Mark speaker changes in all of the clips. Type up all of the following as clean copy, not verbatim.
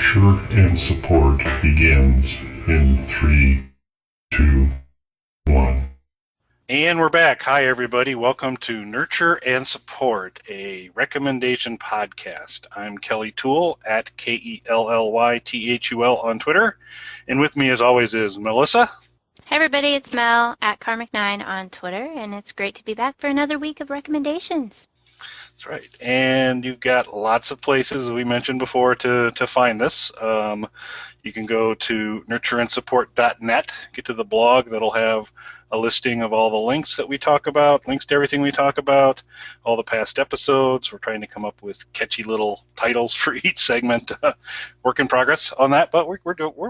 Speaker 1: Nurture and Support begins in 3, 2, 1.
Speaker 2: And we're back. Hi, everybody. Welcome to Nurture and Support, a recommendation podcast. I'm Kelly Toole at KELLYTHUL on Twitter. And with me, as always, is Melissa.
Speaker 3: Hey, everybody. It's Mel at Karmic9 on Twitter. And it's great to be back for another week of recommendations.
Speaker 2: That's right. And you've got lots of places, as we mentioned before, to find this. You can go to nurtureandsupport.net, get to the blog. That'll have a listing of all the links that we talk about, links to everything we talk about, all the past episodes. We're trying to come up with catchy little titles for each segment. Work in progress on that, but we're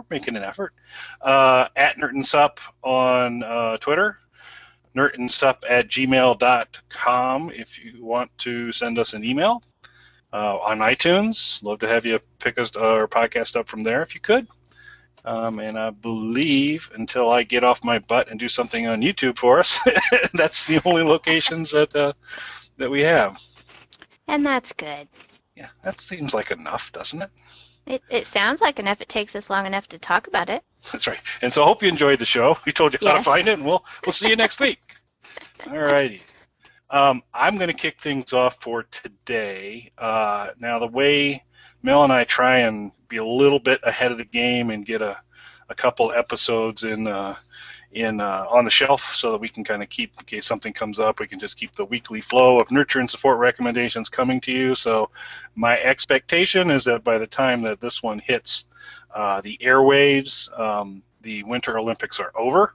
Speaker 2: making an effort. At NertandSup on Twitter. nertandsup@gmail.com if you want to send us an email. On iTunes, love to have you pick us our podcast up from there if you could. And I believe until I get off my butt and do something on YouTube for us, that's the only locations that we have.
Speaker 3: And that's good.
Speaker 2: Yeah, that seems like enough, doesn't it?
Speaker 3: It sounds like enough. It takes us long enough to talk about it.
Speaker 2: That's right. And so I hope you enjoyed the show. We told you how to find it, and we'll see you next week. All righty. I'm going to kick things off for today. Now, the way Mel and I try and be a little bit ahead of the game and get a couple episodes on the shelf so that we can kind of keep, in case something comes up, we can just keep the weekly flow of nurture and support recommendations coming to you. So my expectation is that by the time that this one hits the airwaves, the Winter Olympics are over.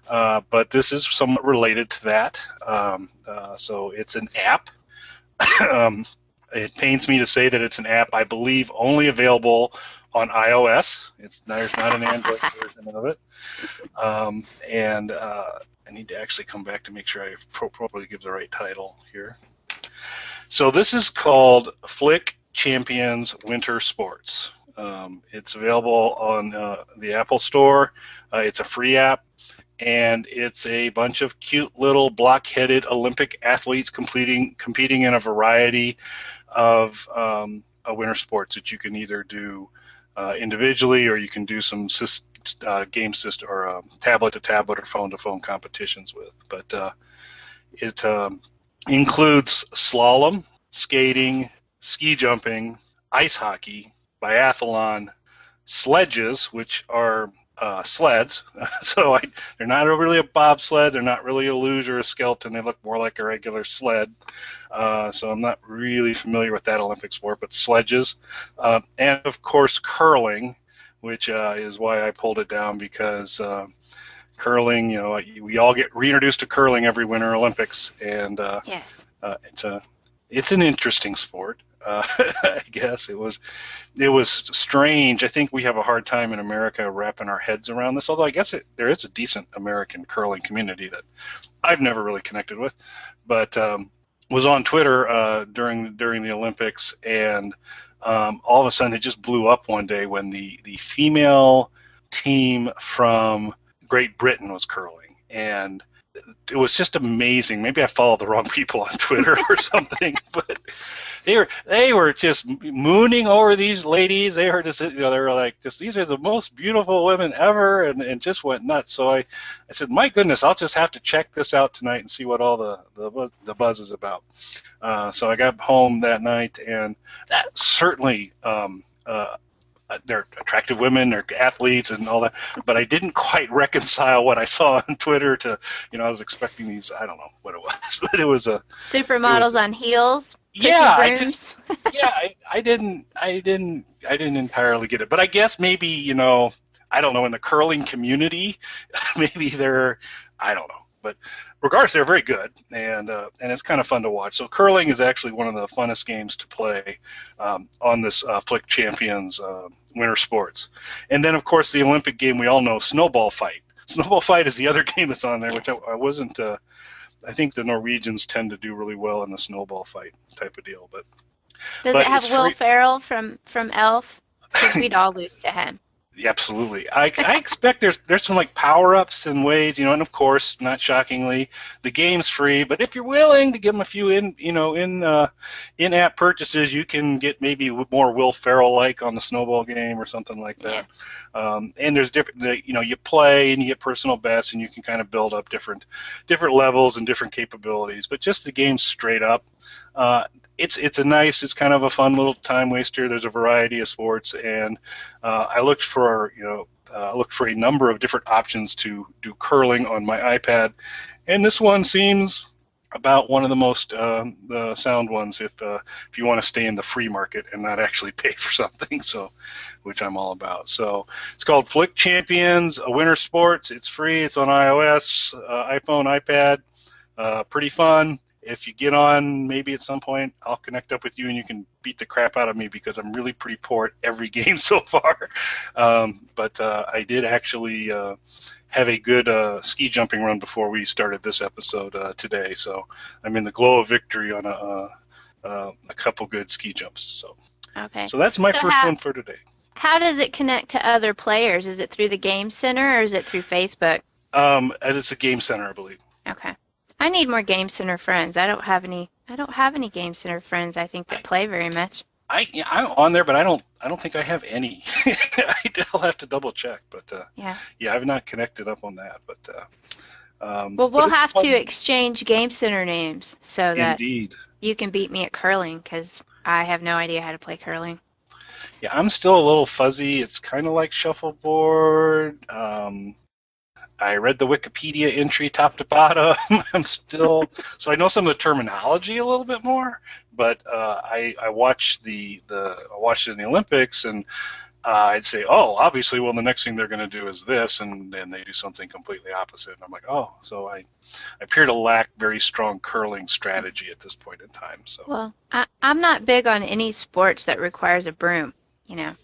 Speaker 2: But this is somewhat related to that. So it's an app. It pains me to say that it's an app, I believe, only available on iOS. There's not an Android version of it. And I need to actually come back to make sure I properly give the right title here. So this is called Flick Champions Winter Sports. It's available on the Apple Store. It's a free app. And it's a bunch of cute little block-headed Olympic athletes competing in a variety of winter sports that you can either do individually, or you can do some game system or tablet-to-tablet or phone-to-phone competitions with. But it includes slalom, skating, ski jumping, ice hockey, biathlon, sledges, which are sleds. So they're not really a bobsled, they're not really a luge or a skeleton, they look more like a regular sled. So I'm not really familiar with that Olympic sport, but sledges. And of course curling, which is why I pulled it down, because curling, we all get reintroduced to curling every Winter Olympics, and
Speaker 3: Yes.
Speaker 2: It's an interesting sport. I guess it was strange. I think we have a hard time in America wrapping our heads around this, although I guess there is a decent American curling community that I've never really connected with, but was on Twitter during the Olympics, and all of a sudden it just blew up one day when the female team from Great Britain was curling, and it was just amazing. Maybe I followed the wrong people on Twitter or something, but they were just mooning over these ladies. They were just, they were like, these are the most beautiful women ever, and just went nuts. So I said, my goodness, I'll just have to check this out tonight and see what all the buzz is about. So I got home that night, and that certainly, they're attractive women, they're athletes and all that, but I didn't quite reconcile what I saw on Twitter to, I was expecting these, I don't know what it was, but it was a
Speaker 3: supermodels on heels.
Speaker 2: Yeah, I didn't entirely get it, but I guess maybe, I don't know, in the curling community, maybe I don't know. But regardless, they're very good, and it's kind of fun to watch. So curling is actually one of the funnest games to play on this Flick Champions Winter Sports. And then, of course, the Olympic game we all know, Snowball Fight. Snowball Fight is the other game that's on there, which I wasn't. I think the Norwegians tend to do really well in the snowball fight type of deal. But
Speaker 3: does it have Will Ferrell from Elf? Because we'd all lose to him.
Speaker 2: Yeah, absolutely. I expect there's some like power ups and ways, and of course, not shockingly, the game's free. But if you're willing to give them a few in-app purchases, you can get maybe more Will Ferrell like on the snowball game or something like that.
Speaker 3: Yeah.
Speaker 2: And there's different, you play and you get personal bests and you can kind of build up different levels and different capabilities. But just the game straight up. It's kind of a fun little time waster. There's a variety of sports, and I looked for a number of different options to do curling on my iPad, and this one seems about one of the most the sound ones if you want to stay in the free market and not actually pay for something. So, which I'm all about. So it's called Flick Champions, a winter sports. It's free. It's on iOS, iPhone, iPad. Pretty fun. If you get on, maybe at some point I'll connect up with you and you can beat the crap out of me because I'm really pretty poor at every game so far. But I did actually have a good ski jumping run before we started this episode today. So I'm in the glow of victory on a couple good ski jumps. So
Speaker 3: Okay.
Speaker 2: So that's my first one for today.
Speaker 3: How does it connect to other players? Is it through the Game Center or is it through Facebook?
Speaker 2: It's a Game Center, I believe.
Speaker 3: Okay. I need more Game Center friends. I don't have any Game Center friends, I think, that play very much.
Speaker 2: I'm on there, but I don't think I have any. I'll have to double check, but yeah, I've not connected up on that. But
Speaker 3: well, we'll have to exchange Game Center names so that
Speaker 2: Indeed.
Speaker 3: You can beat me at curling because I have no idea how to play curling.
Speaker 2: Yeah, I'm still a little fuzzy. It's kind of like shuffleboard. I read the Wikipedia entry top to bottom. I'm still so I know some of the terminology a little bit more, but I watched I watched it in the Olympics, and I'd say, oh, obviously, well, the next thing they're going to do is this, and then they do something completely opposite. And I'm like, oh, so I appear to lack very strong curling strategy at this point in time. So
Speaker 3: well, I'm not big on any sports that requires a broom,
Speaker 2: yeah,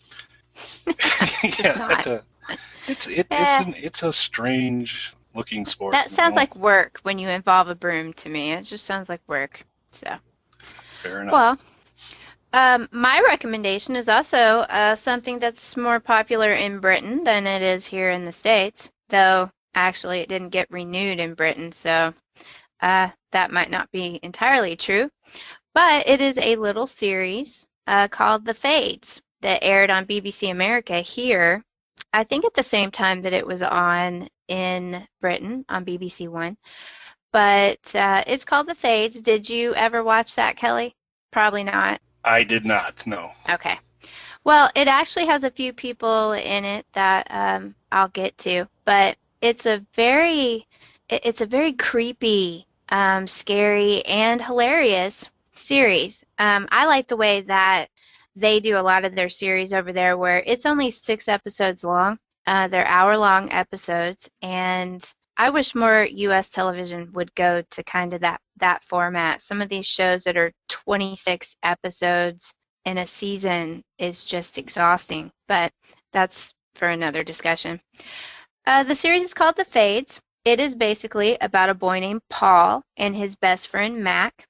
Speaker 2: it's a strange looking sport.
Speaker 3: That sounds like work when you involve a broom to me. It just sounds like work. So
Speaker 2: fair enough.
Speaker 3: Well, my recommendation is also something that's more popular in Britain than it is here in the States, though actually it didn't get renewed in Britain, so that might not be entirely true. But it is a little series called The Fades that aired on BBC America here, I think at the same time that it was on in Britain on BBC One. But it's called The Fades. Did you ever watch that, Kelly? Probably not.
Speaker 2: I did not, no.
Speaker 3: Okay. Well, it actually has a few people in it that I'll get to, but it's a very creepy, scary, and hilarious series. I like the way that they do a lot of their series over there where it's only 6 episodes long. They're hour-long episodes, and I wish more U.S. television would go to kind of that format. Some of these shows that are 26 episodes in a season is just exhausting, but that's for another discussion. The series is called The Fades. It is basically about a boy named Paul and his best friend Mac.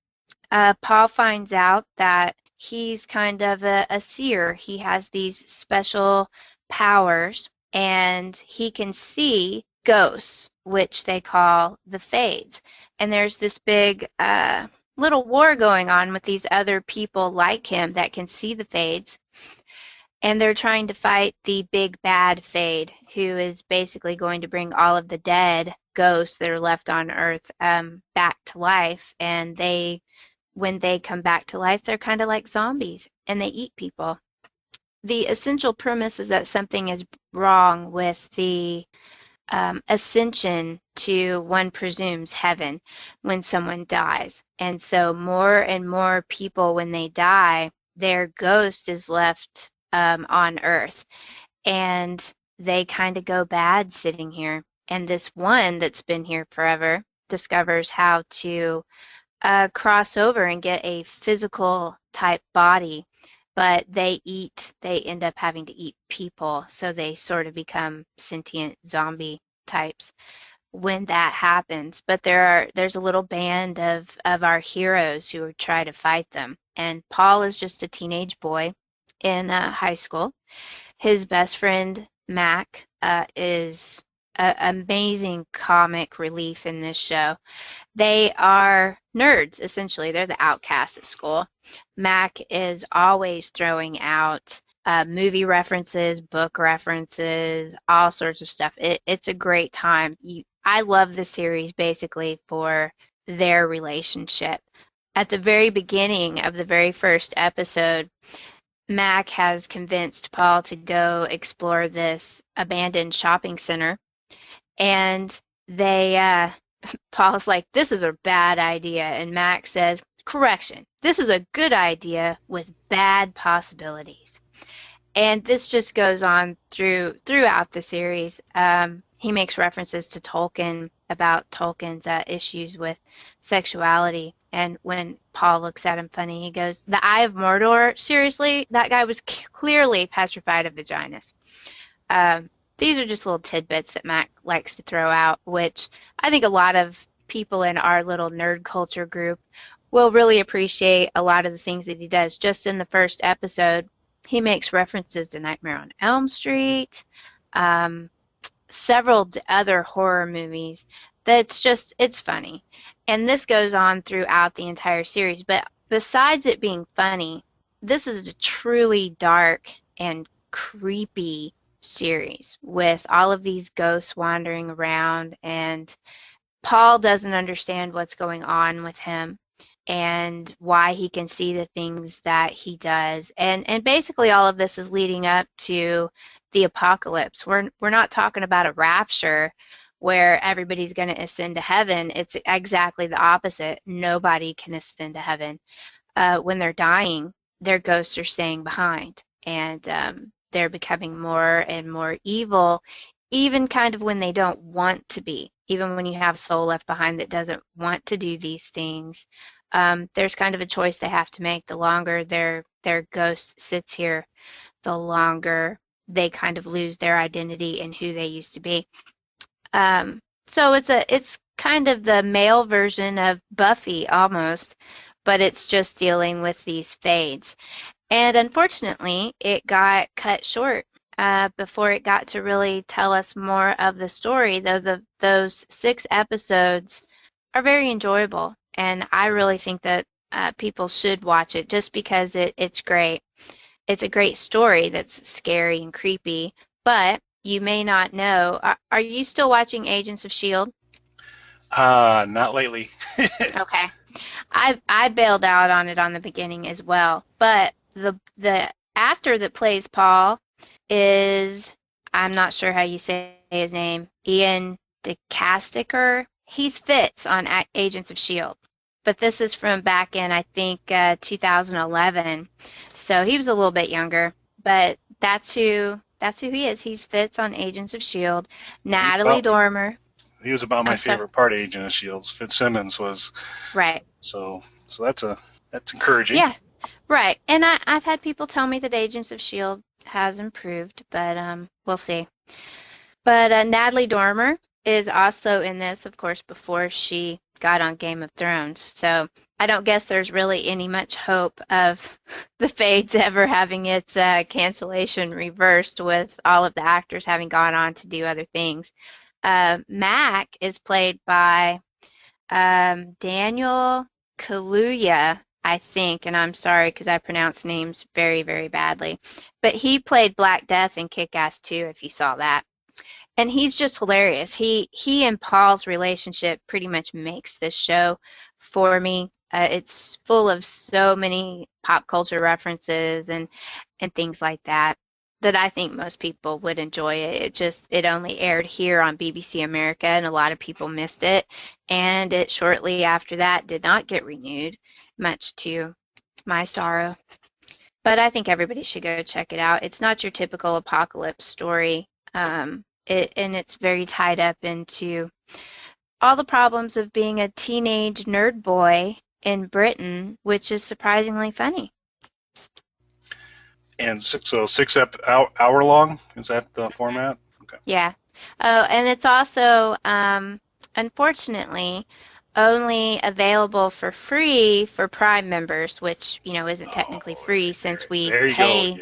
Speaker 3: Paul finds out that he's kind of a seer. He has these special powers, and he can see ghosts, which they call the Fades. And there's this big little war going on with these other people like him that can see the Fades. And they're trying to fight the big bad Fade, who is basically going to bring all of the dead ghosts that are left on Earth back to life. And when they come back to life, they're kind of like zombies, and they eat people. The essential premise is that something is wrong with the ascension to, one presumes, heaven when someone dies. And so more and more people, when they die, their ghost is left on Earth. And they kind of go bad sitting here. And this one that's been here forever discovers how to cross over and get a physical type body, but they end up having to eat people, so they sort of become sentient zombie types when that happens. But there's a little band of our heroes who try to fight them, and Paul is just a teenage boy in high school. His best friend Mac is an amazing comic relief in this show. They are nerds, essentially. They're the outcasts at school. Mac is always throwing out movie references, book references, all sorts of stuff. It's a great time. I love the series basically for their relationship. At the very beginning of the very first episode, Mac has convinced Paul to go explore this abandoned shopping center, and Paul's like, "This is a bad idea," and Mac says, "Correction, this is a good idea with bad possibilities." And this just goes on throughout the series. He makes references to Tolkien about Tolkien's issues with sexuality. And when Paul looks at him funny, he goes, "The Eye of Mordor? Seriously? That guy was clearly petrified of vaginas." These are just little tidbits that Mac likes to throw out, which I think a lot of people in our little nerd culture group will really appreciate a lot of the things that he does. Just in the first episode, he makes references to Nightmare on Elm Street, several other horror movies. It's funny. And this goes on throughout the entire series. But besides it being funny, this is a truly dark and creepy series with all of these ghosts wandering around, and Paul doesn't understand what's going on with him and why he can see the things that he does. And basically all of this is leading up to the apocalypse. We're not talking about a rapture where everybody's going to ascend to heaven. It's exactly the opposite. Nobody can ascend to heaven. When they're dying, their ghosts are staying behind, and they're becoming more and more evil, even kind of when they don't want to be. Even when you have a soul left behind that doesn't want to do these things, there's kind of a choice they have to make. The longer their ghost sits here, the longer they kind of lose their identity and who they used to be. So it's kind of the male version of Buffy almost, but it's just dealing with these fades. And unfortunately, it got cut short before it got to really tell us more of the story, though those 6 episodes are very enjoyable. And I really think that people should watch it just because it's great. It's a great story that's scary and creepy, but you may not know. Are you still watching Agents of S.H.I.E.L.D.?
Speaker 2: Not lately.
Speaker 3: Okay. I bailed out on it on the beginning as well, but the actor that plays Paul is, I'm not sure how you say his name, Ian DeCasticker. He fits on Agents of S.H.I.E.L.D., but this is from back in, I think, 2011. So he was a little bit younger, but that's who he is. He fits on Agents of S.H.I.E.L.D. Natalie Dormer.
Speaker 2: He was about my favorite part of Agent of S.H.I.E.L.D. Fitzsimmons was.
Speaker 3: Right.
Speaker 2: So that's encouraging.
Speaker 3: Yeah, right. And I've had people tell me that Agents of S.H.I.E.L.D. has improved, but we'll see. But Natalie Dormer is also in this, of course, before she got on Game of Thrones. So I don't guess there's really any much hope of the Fades ever having its cancellation reversed with all of the actors having gone on to do other things. Mac is played by Daniel Kaluuya, I think, and I'm sorry because I pronounce names very, very badly. But he played Black Death in Kick-Ass 2, if you saw that. And he's just hilarious. He and Paul's relationship pretty much makes this show for me. It's full of so many pop culture references and things like that I think most people would enjoy it. It only aired here on BBC America, and a lot of people missed it. And it shortly after that did not get renewed, much to my sorrow. But I think everybody should go check it out. It's not your typical apocalypse story. And it's very tied up into all the problems of being a teenage nerd boy in Britain, which is surprisingly funny.
Speaker 2: And six hour long? Is that the format? Okay.
Speaker 3: Yeah. Oh, and it's also, unfortunately, only available for free for Prime members, which, isn't technically free since we pay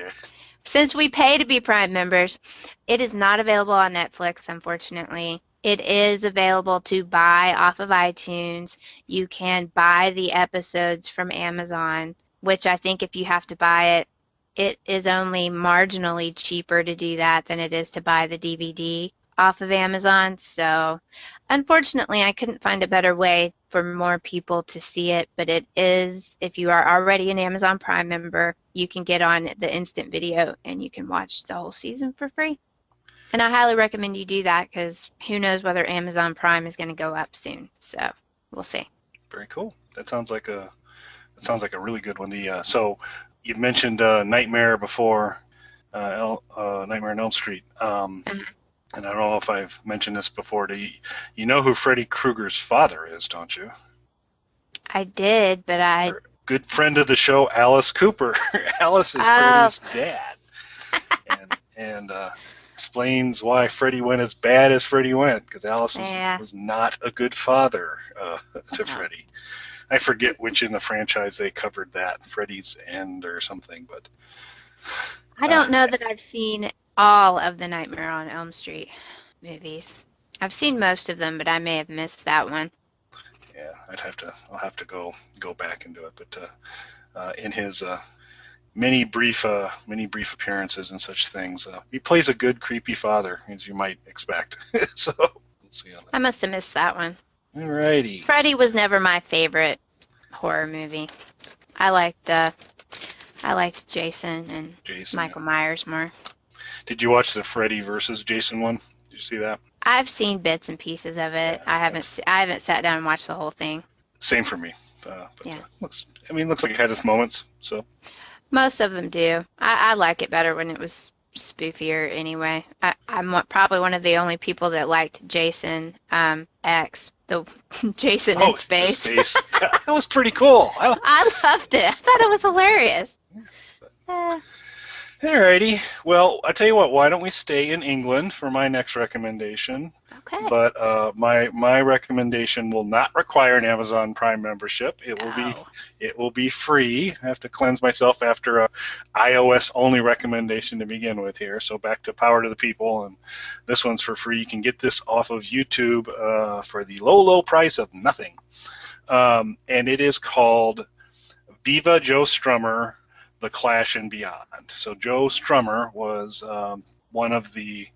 Speaker 3: Since we pay to be Prime members, it is not available on Netflix, unfortunately. It is available to buy off of iTunes. You can buy the episodes from Amazon, which I think if you have to buy it, it is only marginally cheaper to do that than it is to buy the DVD off of Amazon. So, unfortunately, I couldn't find a better way for more people to see it, but it is, if you are already an Amazon Prime member, you can get on the instant video and you can watch the whole season for free. And I highly recommend you do that because who knows whether Amazon Prime is going to go up soon. So we'll see.
Speaker 2: Very cool. That sounds like a really good one. So you mentioned Nightmare before, Nightmare on Elm Street. And I don't know if I've mentioned this before. You know who Freddy Krueger's father is, don't you?
Speaker 3: I did, but I...
Speaker 2: Good friend of the show, Alice Cooper. Alice is Freddy's dad. And explains why Freddy went as bad as Freddy went, because Alice was not a good father to Freddy. I forget which in the franchise they covered that, Freddy's End or something, but...
Speaker 3: I don't know that I've seen all of the Nightmare on Elm Street movies. I've seen most of them, but I may have missed that one.
Speaker 2: Yeah, I'll have to go back and do it. But in his many brief appearances and such things, he plays a good creepy father, as you might expect. So we'll see on that. I
Speaker 3: must have missed that one.
Speaker 2: Alrighty.
Speaker 3: Freddy was never my favorite horror movie. I liked Jason and Michael Myers more.
Speaker 2: Did you watch the Freddy versus Jason one? Did you see that?
Speaker 3: I've seen bits and pieces of it. I haven't sat down and watched the whole thing.
Speaker 2: Same for me. Looks like it had its moments. So
Speaker 3: most of them do. I like it better when it was spoofier anyway. I'm probably one of the only people that liked Jason X, the Jason in space.
Speaker 2: That was pretty cool.
Speaker 3: I loved it. I thought it was hilarious.
Speaker 2: Alrighty. Well, I tell you what. Why don't we stay in England for my next recommendation?
Speaker 3: Okay.
Speaker 2: But my recommendation will not require an Amazon Prime membership. It will be free. I have to cleanse myself after a iOS only recommendation to begin with here. So back to Power to the People, and this one's for free. You can get this off of YouTube for the low price of nothing. And it is called Viva, Joe Strummer, The Clash and Beyond. So Joe Strummer was one of the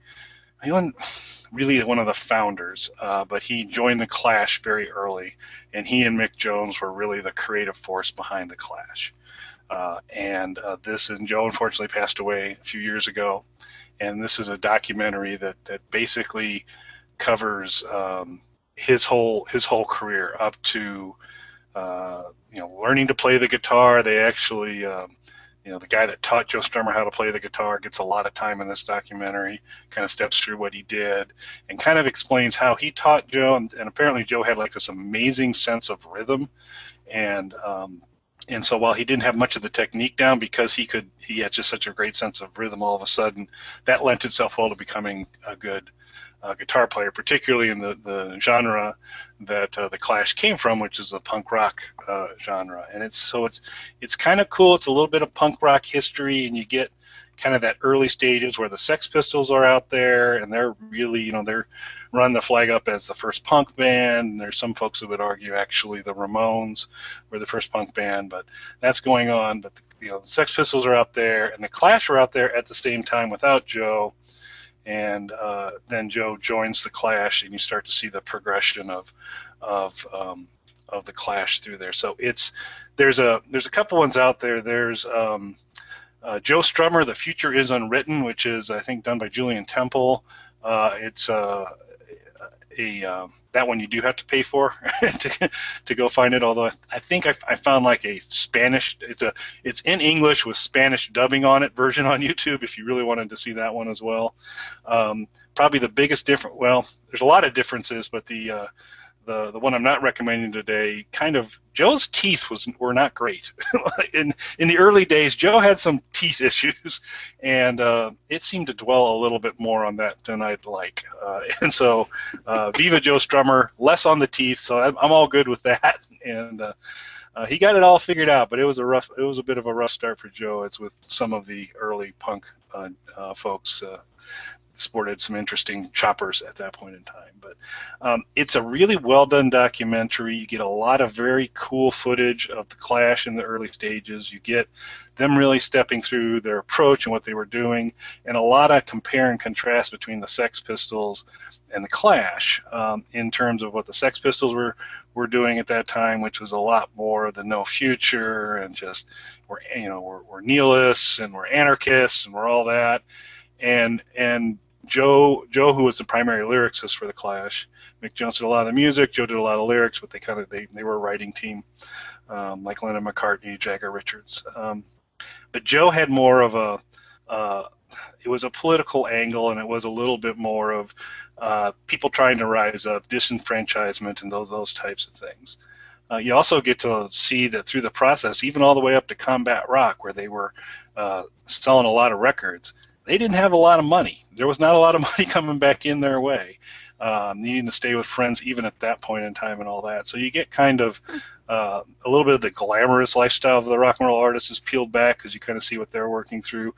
Speaker 2: founders, but he joined the Clash very early, and he and Mick Jones were really the creative force behind the Clash. Joe unfortunately passed away a few years ago, and this is a documentary that basically covers his whole career up to learning to play the guitar. They actually the guy that taught Joe Strummer how to play the guitar gets a lot of time in this documentary, kind of steps through what he did, and kind of explains how he taught Joe, and apparently Joe had like this amazing sense of rhythm, and so while he didn't have much of the technique down, because he had just such a great sense of rhythm, all of a sudden that lent itself well to becoming a good guitar player, particularly in the genre that the Clash came from, which is the punk rock genre. And it's kind of cool. It's a little bit of punk rock history, and you get kind of that early stages where the Sex Pistols are out there, and they're really, they're run the flag up as the first punk band. And there's some folks who would argue actually the Ramones were the first punk band, but that's going on. But the Sex Pistols are out there, and the Clash are out there at the same time without Joe. And then Joe joins the Clash, and you start to see the progression of the Clash through there. So there's a couple ones out there. There's Joe Strummer, The Future Is Unwritten, which is I think done by Julian Temple. It's that one you do have to pay for to go find it. Although I think I found like a Spanish. It's in English with Spanish dubbing on it version on YouTube. If you really wanted to see that one as well, probably the biggest difference. Well, there's a lot of differences, but the one I'm not recommending today, kind of Joe's teeth were not great. in the early days, Joe had some teeth issues, and it seemed to dwell a little bit more on that than I'd like. And so, Viva Joe Strummer, less on the teeth, so I'm all good with that. And He got it all figured out, but it was a bit of a rough start for Joe. It's with some of the early punk folks. Sported some interesting choppers at that point in time. But it's a really well done documentary. You get a lot of very cool footage of the Clash in the early stages. You get them really stepping through their approach and what they were doing, and a lot of compare and contrast between the Sex Pistols and the Clash in terms of what the Sex Pistols were doing at that time, which was a lot more the no future and just we're nihilists and we're anarchists and we're all that. And Joe, who was the primary lyricist for the Clash, Mick Jones did a lot of the music. Joe did a lot of lyrics, but they were a writing team, like Lennon McCartney, Jagger Richards. But Joe had more of it was a political angle, and it was a little bit more of people trying to rise up, disenfranchisement, and those types of things. You also get to see that through the process, even all the way up to Combat Rock, where they were selling a lot of records. They didn't have a lot of money. There was not a lot of money coming back in their way, needing to stay with friends even at that point in time and all that. So you get kind of a little bit of the glamorous lifestyle of the rock and roll artist is peeled back because you kind of see what they're working through.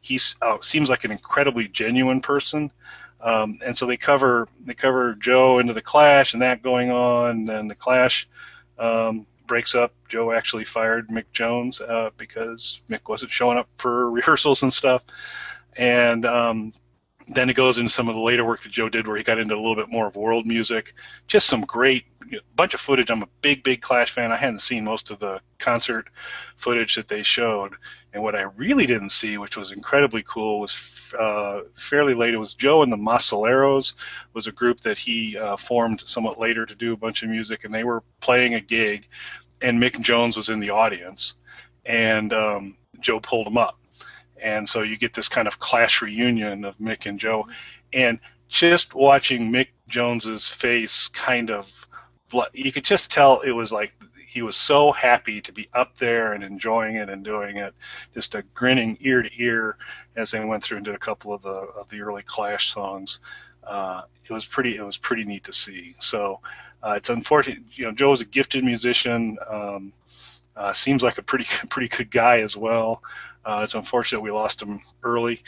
Speaker 2: He seems like an incredibly genuine person, and so they cover Joe into the Clash and that going on, and the Clash breaks up. Joe actually fired Mick Jones because Mick wasn't showing up for rehearsals and stuff. And then it goes into some of the later work that Joe did where he got into a little bit more of world music. Just some great bunch of footage. I'm a big Clash fan. I hadn't seen most of the concert footage that they showed. And what I really didn't see, which was incredibly cool, was fairly late. It was Joe and the Masoleros was a group that he formed somewhat later to do a bunch of music. And they were playing a gig, and Mick Jones was in the audience. And Joe pulled him up. And so you get this kind of Clash reunion of Mick and Joe. And just watching Mick Jones's face kind of, you could just tell it was like he was so happy to be up there and enjoying it and doing it, just a grinning ear to ear as they went through and did a couple of the early Clash songs. It was pretty neat to see. So it's unfortunate, Joe was a gifted musician. Seems like a pretty good guy as well. It's unfortunate we lost him early.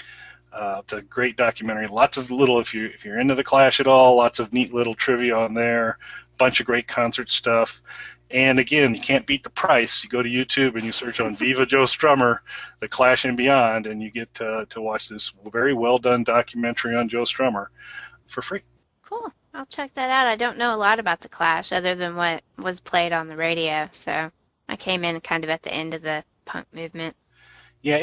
Speaker 2: It's a great documentary. Lots of little, if you're into the Clash at all, lots of neat little trivia on there. Bunch of great concert stuff. And again, you can't beat the price. You go to YouTube and you search on Viva Joe Strummer, the Clash and Beyond, and you get to watch this very well done documentary on Joe Strummer for free.
Speaker 3: Cool. I'll check that out. I don't know a lot about the Clash other than what was played on the radio, so I came in kind of at the end of the punk movement.
Speaker 2: Yeah,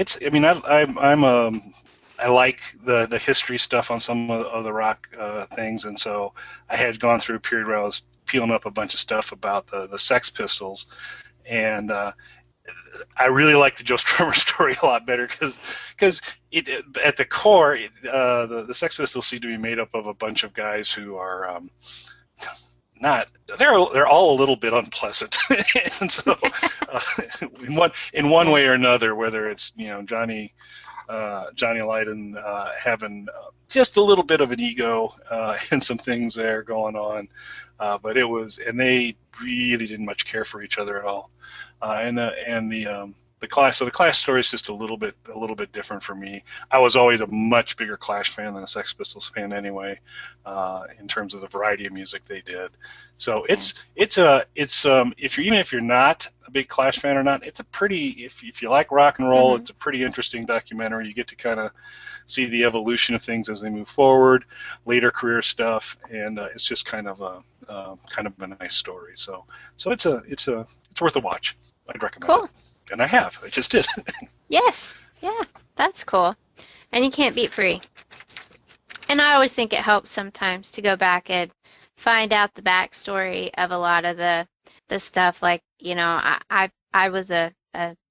Speaker 2: I like the history stuff on some of the rock things, and so I had gone through a period where I was peeling up a bunch of stuff about the Sex Pistols, and I really like the Joe Strummer story a lot better because at the core, the Sex Pistols seem to be made up of a bunch of guys who are they're all a little bit unpleasant, and so in one way or another, whether it's Johnny Lydon having just a little bit of an ego and some things there going on, but they really didn't much care for each other at all, and the Clash. So the Clash story is just a little bit different for me. I was always a much bigger Clash fan than a Sex Pistols fan anyway, in terms of the variety of music they did. So if you're not a big Clash fan or not, it's a pretty, if you like rock and roll, it's a pretty interesting documentary. You get to kind of see the evolution of things as they move forward, later career stuff, and it's just kind of a nice story. So it's worth a watch. I'd recommend it. And I have. I just did.
Speaker 3: Yes. Yeah. That's cool. And you can't beat free. And I always think it helps sometimes to go back and find out the backstory of a lot of the stuff. Like, I was a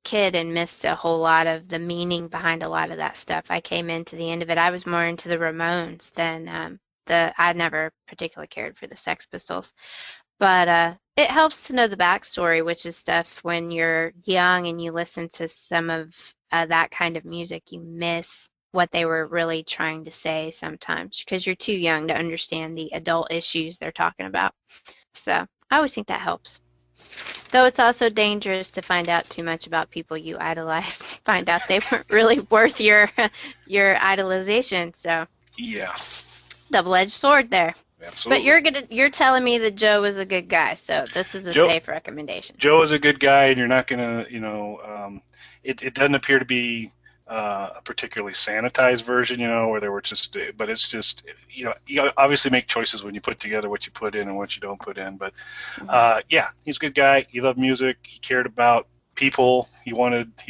Speaker 3: kid and missed a whole lot of the meaning behind a lot of that stuff. I came into the end of it. I was more into the Ramones than I never particularly cared for the Sex Pistols. But it helps to know the backstory, which is stuff when you're young and you listen to some of that kind of music, you miss what they were really trying to say sometimes because you're too young to understand the adult issues they're talking about. So I always think that helps. Though it's also dangerous to find out too much about people you idolize, find out they weren't really worth your idolization. So
Speaker 2: Yeah,
Speaker 3: double-edged sword there.
Speaker 2: absolutely.
Speaker 3: But you're telling me that Joe was a good guy, so this is a
Speaker 2: Joe,
Speaker 3: safe recommendation.
Speaker 2: Joe is a good guy, and you're not gonna, it doesn't appear to be a particularly sanitized version, where there were just, but it's just, you obviously make choices when you put together what you put in and what you don't put in. But yeah, he's a good guy. He loved music. He cared about people. He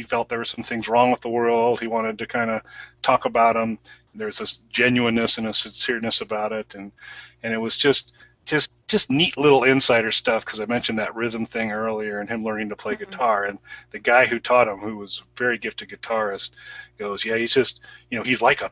Speaker 2: felt there were some things wrong with the world. He wanted to kind of talk about them. There's this genuineness and a sincereness about it, and it was just neat little insider stuff, because I mentioned that rhythm thing earlier and him learning to play guitar, and the guy who taught him, who was a very gifted guitarist, goes, yeah, he's just, he's like a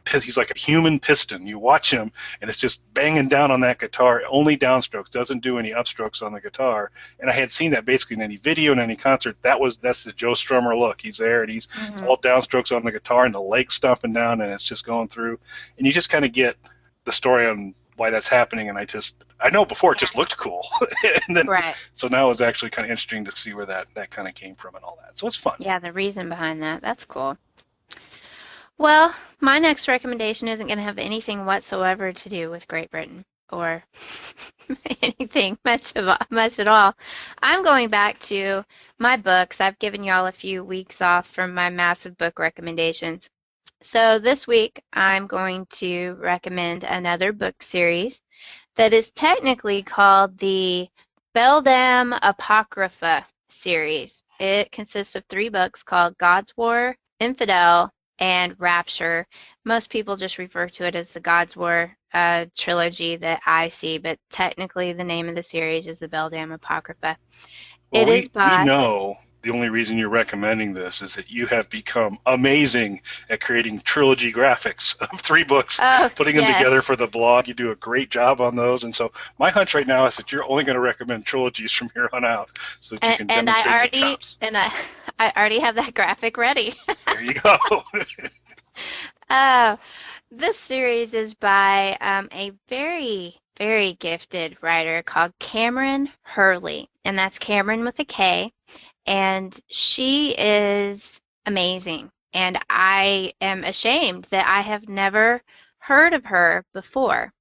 Speaker 2: human piston. You watch him and it's just banging down on that guitar, only downstrokes, doesn't do any upstrokes on the guitar. And I had seen that basically in any video, in any concert. That's the Joe Strummer look. He's there and it's all downstrokes on the guitar and the legs stomping down and it's just going through, and you just kind of get the story on why that's happening. And I know before it just looked cool. And then, so now it's actually kind of interesting to see where that kind of came from and all that. So it's fun.
Speaker 3: Yeah, the reason behind that. That's cool. Well, my next recommendation isn't going to have anything whatsoever to do with Great Britain or anything much at all. I'm going back to my books. I've given y'all a few weeks off from my massive book recommendations. So this week, I'm going to recommend another book series that is technically called the Beldam Apocrypha series. It consists of 3 books called God's War, Infidel, and Rapture. Most people just refer to it as the God's War trilogy that I see, but technically the name of the series is the Beldam Apocrypha.
Speaker 2: Well, we know the only reason you're recommending this is that you have become amazing at creating trilogy graphics of 3 books, putting them together for the blog. You do a great job on those, and so my hunch right now is that you're only going to recommend trilogies from here on out, so that you can demonstrate your chops.
Speaker 3: And I already have that graphic ready.
Speaker 2: There you go.
Speaker 3: This series is by a very, very gifted writer called Kameron Hurley, and that's Kameron with a K. And she is amazing, and I am ashamed that I have never heard of her before.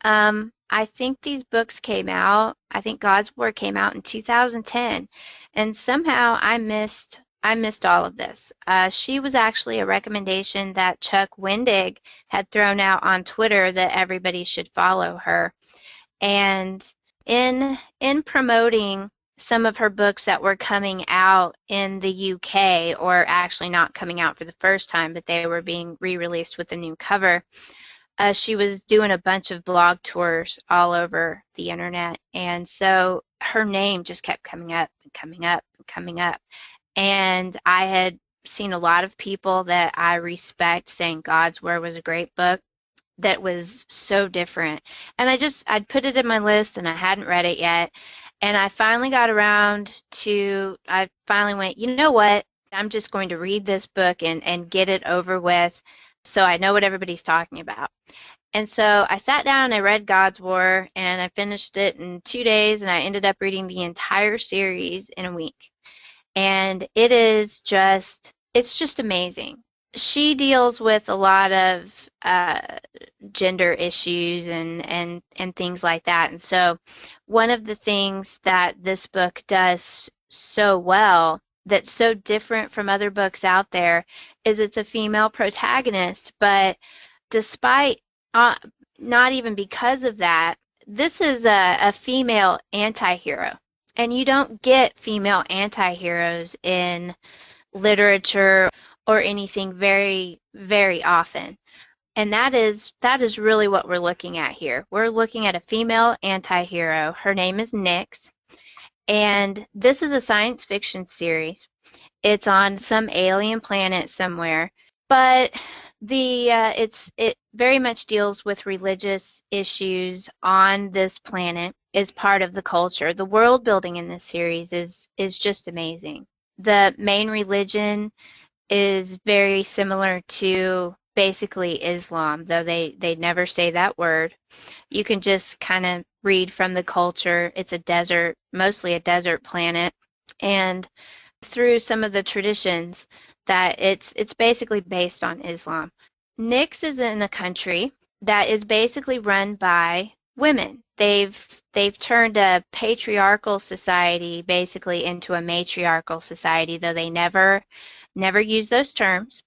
Speaker 3: I think these books came out, I think God's War came out in 2010, and somehow I missed all of this. She was actually a recommendation that Chuck Wendig had thrown out on Twitter that everybody should follow her. And in promoting some of her books that were coming out in the UK, or actually not coming out for the first time, but they were being re-released with a new cover, she was doing a bunch of blog tours all over the internet, and so her name just kept coming up and coming up and coming up. And I had seen a lot of people that I respect saying God's War was a great book that was so different. And I'd put it in my list and I hadn't read it yet. And I finally got around to, I finally went, you know what, I'm just going to read this book and get it over with so I know what everybody's talking about. And so I sat down and I read God's War, and I finished it in 2 days, and I ended up reading the entire series in a week. And it's just amazing. She deals with a lot of gender issues and things like that. And so one of the things that this book does so well, that's so different from other books out there, is it's a female protagonist. But despite, not even because of that, this is a female antihero. And you don't get female antiheroes in literature or anything very, very often. And that is really what we're looking at here. We're looking at a female antihero. Her name is Nyx. And this is a science fiction series. It's on some alien planet somewhere. But it very much deals with religious issues on this planet. Is part of the culture. The world building in this series is just amazing. The main religion is very similar to basically Islam, though they never say that word. You can just kind of read from the culture. It's a desert, mostly a desert planet, and through some of the traditions that it's basically based on Islam. Nyx is in a country that is basically run by women. They've turned a patriarchal society basically into a matriarchal society, though they never use those terms.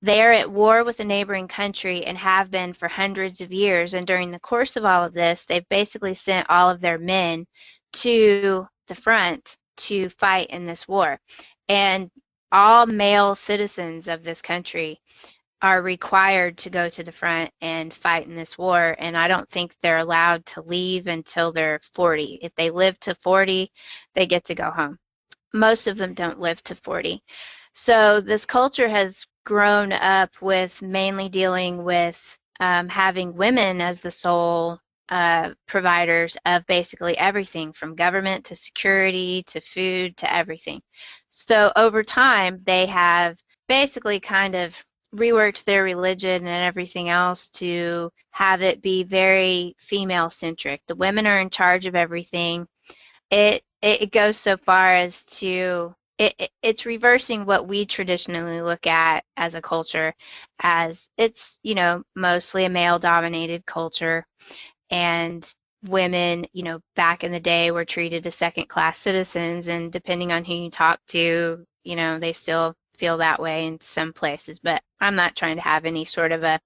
Speaker 3: They are at war with a neighboring country and have been for hundreds of years. And during the course of all of this, they've basically sent all of their men to the front to fight in this war. And all male citizens of this country are required to go to the front and fight in this war. And I don't think they're allowed to leave until they're 40. If they live to 40, they get to go home. Most of them don't live to 40. So this culture has grown up with mainly dealing with having women as the sole providers of basically everything, from government to security to food to everything. So over time, they have basically kind of reworked their religion and everything else to have it be very female-centric. The women are in charge of everything. It goes so far as to it's reversing what we traditionally look at as a culture, as it's, you know, mostly a male-dominated culture, and women, you know, back in the day were treated as second-class citizens, and depending on who you talk to, you know, they still feel that way in some places. But I'm not trying to have any sort of a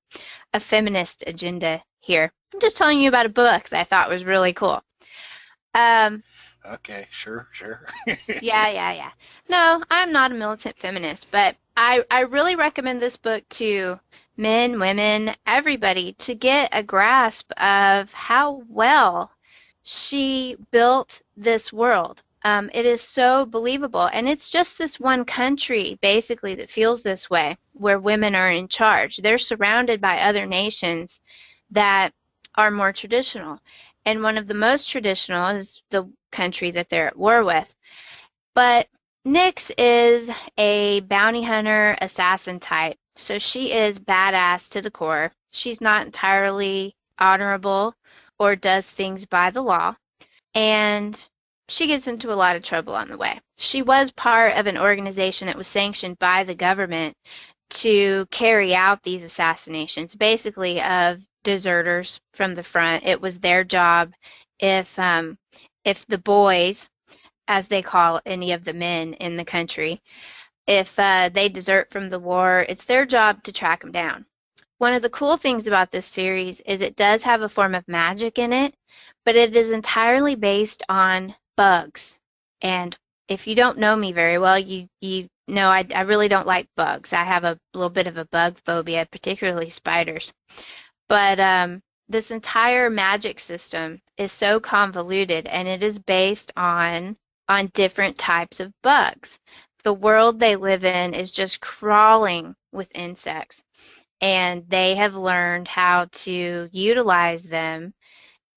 Speaker 3: feminist agenda here. I'm just telling you about a book that I thought was really cool.
Speaker 2: Okay, sure.
Speaker 3: Yeah. No, I'm not a militant feminist, but I really recommend this book to men, women, everybody, to get a grasp of how well she built this world. It is so believable, and it's just this one country, basically, that feels this way, where women are in charge. They're surrounded by other nations that are more traditional, and one of the most traditional is the country that they're at war with. But Nyx is a bounty hunter, assassin type, so she is badass to the core. She's not entirely honorable or does things by the law, and she gets into a lot of trouble on the way. She was part of an organization that was sanctioned by the government to carry out these assassinations, basically of deserters from the front. It was their job if the boys, as they call any of the men in the country, if they desert from the war, it's their job to track them down. One of the cool things about this series is it does have a form of magic in it, but it is entirely based on bugs. And if you don't know me very well, you know I really don't like bugs. I have a little bit of a bug phobia, particularly spiders. But this entire magic system is so convoluted, and it is based on different types of bugs. The world they live in is just crawling with insects, and they have learned how to utilize them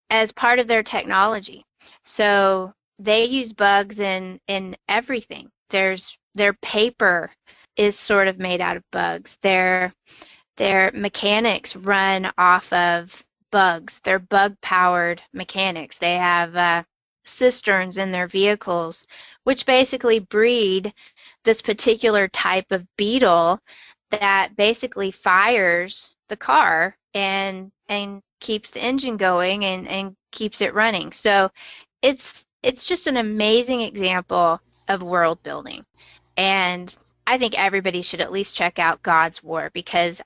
Speaker 3: as part of their technology. So they use bugs in everything. Their paper is sort of made out of bugs. Their mechanics run off of bugs. They're bug-powered mechanics. They have cisterns in their vehicles, which basically breed this particular type of beetle that basically fires the car and keeps the engine going and keeps it running. So it's just an amazing example of world building. And I think everybody should at least check out God's War, because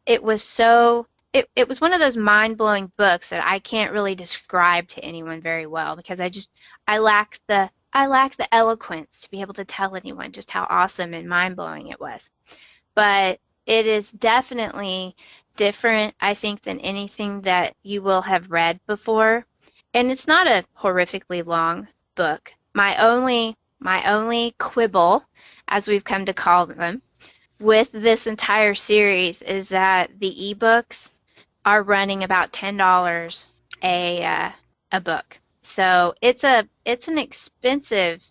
Speaker 3: it was so it was one of those mind-blowing books that I can't really describe to anyone very well, because I lack the eloquence to be able to tell anyone just how awesome and mind-blowing it was. But it is definitely different, I think, than anything that you will have read before. And it's not a horrifically long book. My only quibble, as we've come to call them, with this entire series is that the ebooks are running about $10 a book. So it's an expensive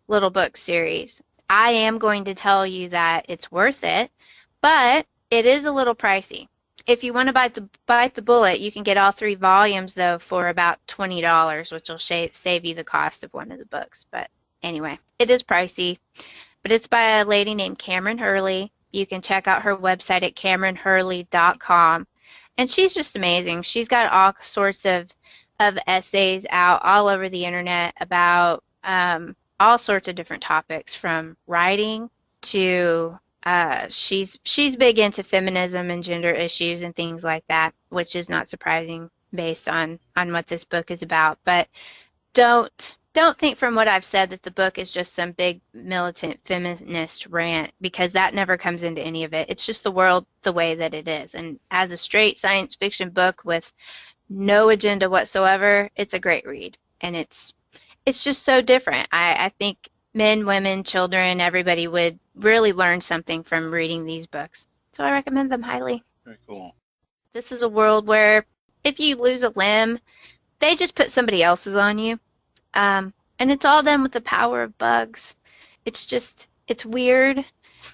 Speaker 3: little book series. I am going to tell you that it's worth it, but it is a little pricey. If you want to bite the bullet, you can get all 3 volumes though for about $20, which will save you the cost of one of the books. But anyway, it is pricey, but it's by a lady named Kameron Hurley. You can check out her website at CameronHurley.com. And she's just amazing. She's got all sorts of essays out all over the internet about all sorts of different topics, from writing to she's big into feminism and gender issues and things like that, which is not surprising based on what this book is about. But don't think from what I've said that the book is just some big militant feminist rant, because that never comes into any of it. It's just the world the way that it is. And as a straight science fiction book with no agenda whatsoever, it's a great read. And it's just so different. I think men, women, children, everybody would really learn something from reading these books. So I recommend them highly.
Speaker 2: Very cool. This
Speaker 3: is a world where if you lose a limb, they just put somebody else's on you. And it's all done with the power of bugs. It's weird,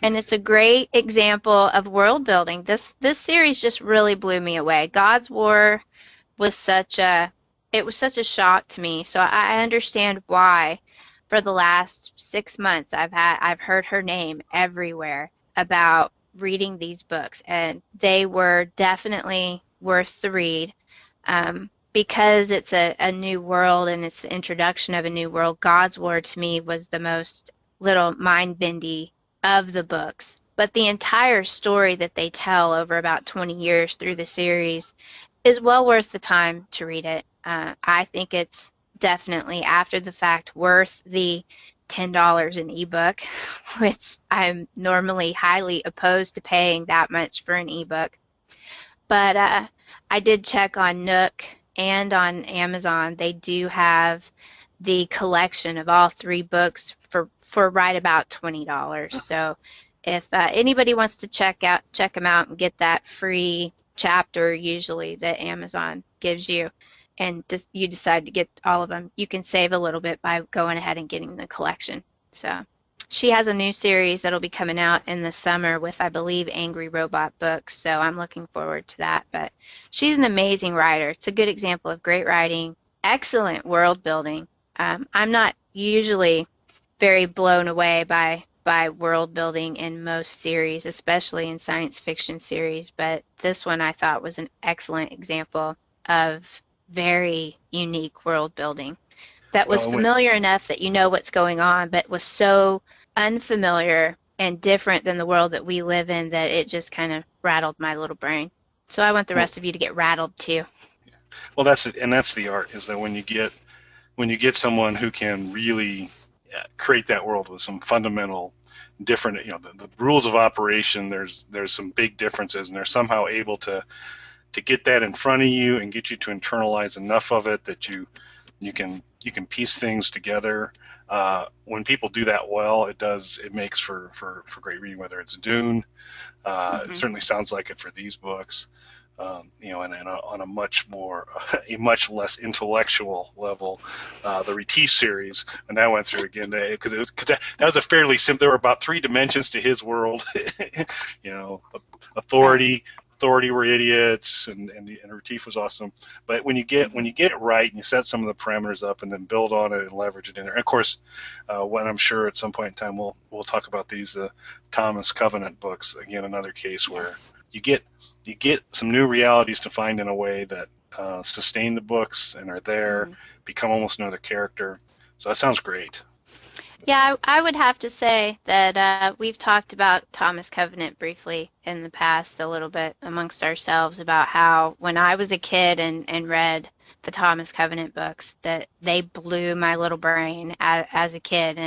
Speaker 3: and it's a great example of world building. This series just really blew me away. God's War was such a shock to me. So I understand why for the last 6 months I've heard her name everywhere about reading these books, and they were definitely worth the read. Because it's a new world and it's the introduction of a new world, God's War to me was the most little mind-bendy of the books. But the entire story that they tell over about 20 years through the series is well worth the time to read it. I think it's definitely, after the fact, worth the $10 an ebook, which I'm normally highly opposed to paying that much for an ebook. But I did check on Nook and on Amazon. They do have the collection of all 3 books for right about $20. So if anybody wants to check them out and get that free chapter usually that Amazon gives you, and you decide to get all of them, you can save a little bit by going ahead and getting the collection. So she has a new series that'll be coming out in the summer with, I believe, Angry Robot books, so I'm looking forward to that. But she's an amazing writer. It's a good example of great writing, excellent world building. I'm not usually very blown away by world building in most series, especially in science fiction series, but this one I thought was an excellent example of very unique world building that was familiar enough that you know what's going on, but was so unfamiliar and different than the world that we live in that it just kind of rattled my little brain. So I want the rest of you to get rattled too.
Speaker 2: Well, that's it, and that's the art, is that when you get someone who can really create that world with some fundamental different, the rules of operation, there's some big differences, and they're somehow able to get that in front of you and get you to internalize enough of it that you can piece things together. When people do that well, it makes for great reading, whether it's Dune. It certainly sounds like it for these books. And on a much less intellectual level, the Retief series, and I went through again because that was a fairly simple. There were about 3 dimensions to his world. Authority were idiots, and Retief was awesome. But when you get it right and you set some of the parameters up and then build on it and leverage it in there. And of course, when I'm sure at some point in time we'll talk about these Thomas Covenant books again, another case where you get some new realities to find in a way that sustain the books and are there, become almost another character. So that sounds great.
Speaker 3: Yeah, I would have to say that we've talked about Thomas Covenant briefly in the past a little bit amongst ourselves about how when I was a kid and read the Thomas Covenant books, that they blew my little brain as a kid,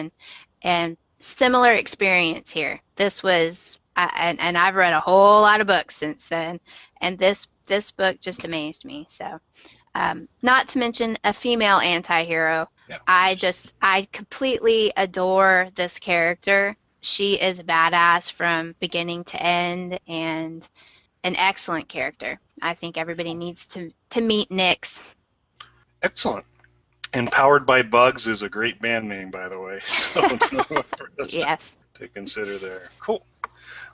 Speaker 3: and similar experience here. This was, and I've read a whole lot of books since then, and this book just amazed me. So, not to mention a female anti-hero. Yeah. I completely adore this character. She is a badass from beginning to end and an excellent character. I think everybody needs to meet Nyx.
Speaker 2: Excellent. And Powered by Bugs is a great band name, by the way. So
Speaker 3: yes.
Speaker 2: To consider there. Cool.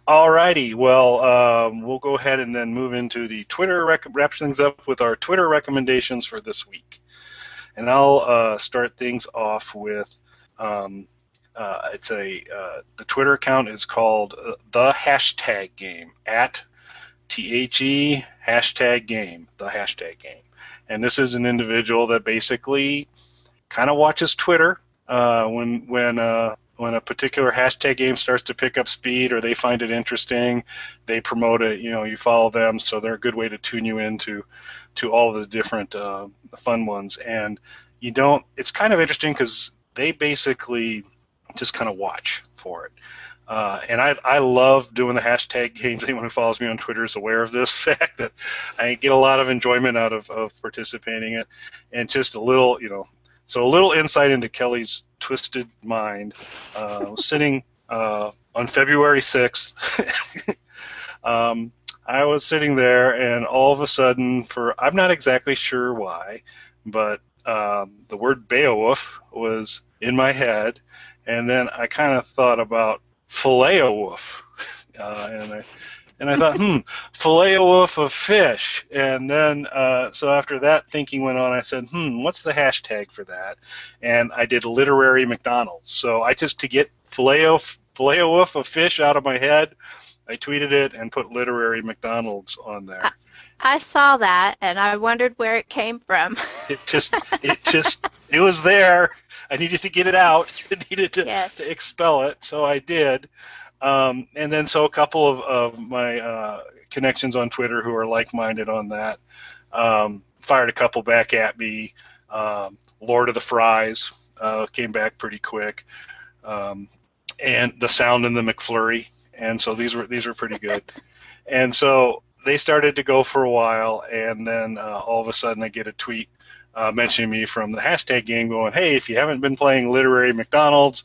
Speaker 2: Alrighty, well, we'll go ahead and then move into the Twitter, wrap things up with our Twitter recommendations for this week. And I'll start things off with The Twitter account is called the hashtag game at THE hashtag game, the hashtag game. And this is an individual that basically kind of watches Twitter when a particular hashtag game starts to pick up speed or they find it interesting, they promote it. You follow them, so they're a good way to tune you into all the different fun ones. And it's kind of interesting because they basically just kind of watch for it. And I love doing the hashtag games. Anyone who follows me on Twitter is aware of this fact that I get a lot of enjoyment out of participating in it. And just a little, so a little insight into Kelly's twisted mind. Sitting on February 6th, I was sitting there, and all of a sudden, I'm not exactly sure why, but the word Beowulf was in my head, and then I kind of thought about Filet-O-Wolf, and I thought, Filet-O-Wolf of fish, and then so after that thinking went on, I said, what's the hashtag for that? And I did literary McDonald's. So I just, to get Filet-O-Wolf of fish out of my head, I tweeted it and put literary McDonald's on there.
Speaker 3: I saw that, and I wondered where it came from.
Speaker 2: It was there. I needed to get it out. I needed to expel it, so I did. And then so a couple of my connections on Twitter who are like-minded on that fired a couple back at me. Lord of the Fries came back pretty quick, and the Sound and the McFlurry. And so these were pretty good. And so they started to go for a while, and then all of a sudden I get a tweet mentioning me from the hashtag game going, hey, if you haven't been playing literary McDonald's,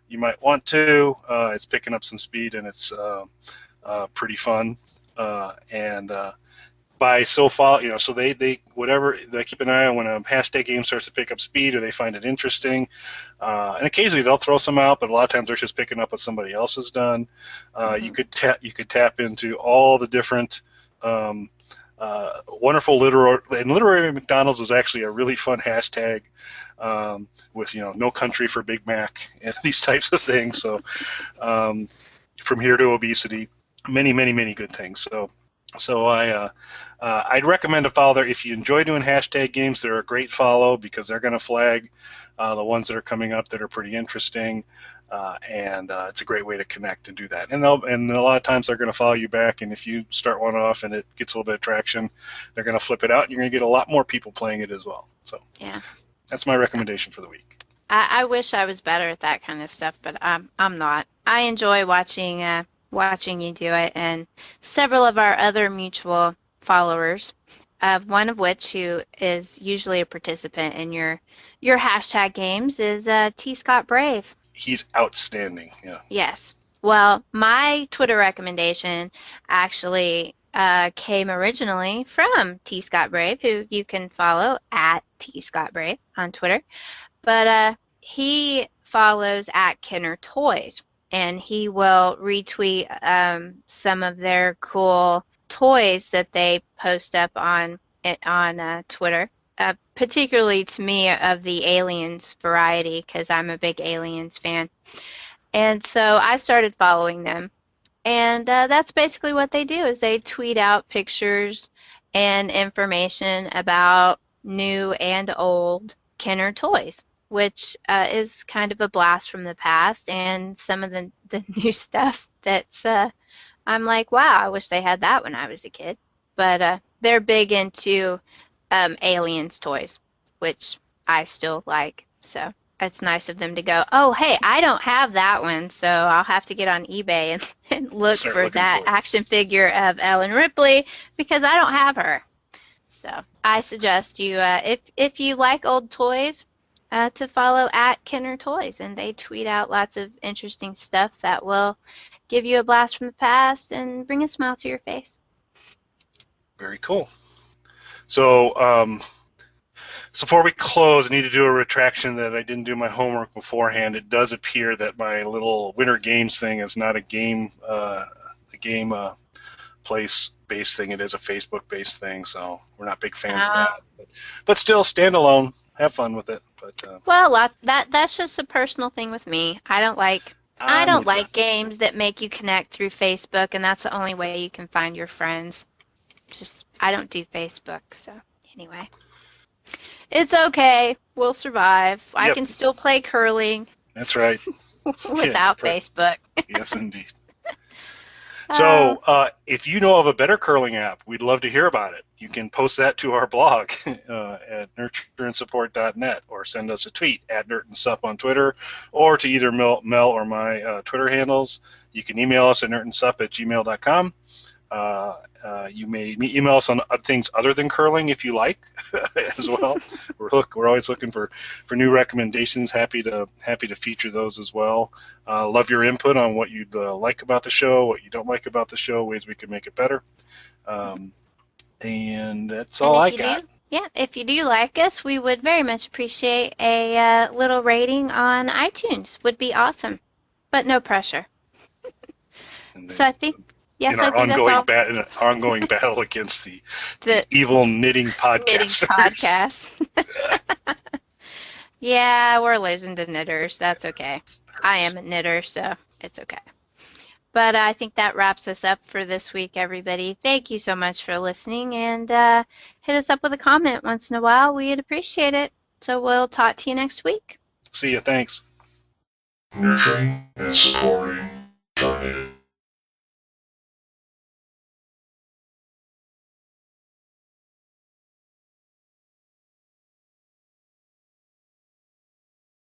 Speaker 2: you might want to. It's picking up some speed, and it's pretty fun. By so far, so they keep an eye on when a hashtag game starts to pick up speed or they find it interesting. And occasionally they'll throw some out, but a lot of times they're just picking up what somebody else has done. You could tap into all the different wonderful literary McDonald's was actually a really fun hashtag with no country for Big Mac and these types of things. So from here to obesity, many good things. So I'd recommend to follow there. If you enjoy doing hashtag games, they're a great follow because they're going to flag the ones that are coming up that are pretty interesting, and it's a great way to connect and do that. And a lot of times they're going to follow you back, and if you start one off and it gets a little bit of traction, they're going to flip it out, and you're going to get a lot more people playing it as well. So that's my recommendation for the week.
Speaker 3: I wish I was better at that kind of stuff, but I'm not. I enjoy watching you do it, and several of our other mutual followers, one of which who is usually a participant in your hashtag games is T. Scott Brave.
Speaker 2: He's outstanding, yeah.
Speaker 3: Yes. Well, my Twitter recommendation actually came originally from T. Scott Brave, who you can follow at T. Scott Brave on Twitter, but he follows at Kenner Toys. And he will retweet some of their cool toys that they post up on Twitter, particularly to me of the Aliens variety because I'm a big Aliens fan. And so I started following them. And that's basically what they do is they tweet out pictures and information about new and old Kenner toys, which is kind of a blast from the past, and some of the new stuff that's, I'm like, wow, I wish they had that when I was a kid. But they're big into Aliens toys, which I still like. So it's nice of them to go, oh, hey, I don't have that one, so I'll have to get on eBay and look for that action figure of Ellen Ripley because I don't have her. So I suggest you, if you like old toys, to follow at Kenner Toys, and they tweet out lots of interesting stuff that will give you a blast from the past and bring a smile to your face.
Speaker 2: Very cool. So, before we close, I need to do a retraction that I didn't do my homework beforehand. It does appear that my little Winter Games thing is not a game place-based thing. It is a Facebook-based thing, so we're not big fans of that. But still, standalone. have fun with it. But
Speaker 3: well, that's just a personal thing with me. I don't like games that make you connect through Facebook, and that's the only way you can find your friends. Just I don't do Facebook, so anyway. It's okay. We'll survive. Yep. I can still play curling.
Speaker 2: That's right.
Speaker 3: Without Facebook.
Speaker 2: Yes, indeed. So, if you know of a better curling app, we'd love to hear about it. You can post that to our blog at nurtureandsupport.net, or send us a tweet at NertandSup on Twitter, or to either Mel or my Twitter handles. You can email us at nertandsup@gmail.com. You may email us on things other than curling if you like, as well. We're always looking for new recommendations. Happy to feature those as well. Love your input on what you'd like about the show, what you don't like about the show, ways we can make it better. And that's all I got.
Speaker 3: If you do like us, we would very much appreciate a little rating on iTunes. Would be awesome, but no pressure. So I think. Yes,
Speaker 2: in our ongoing battle against the evil knitting podcast.
Speaker 3: Knitting podcast. Yeah, we're losing to knitters. That's okay. I am a knitter, so it's okay. But I think that wraps us up for this week, everybody. Thank you so much for listening, and hit us up with a comment once in a while. We'd appreciate it. So we'll talk to you next week.
Speaker 2: See you. Thanks.
Speaker 1: Nurturing and supporting.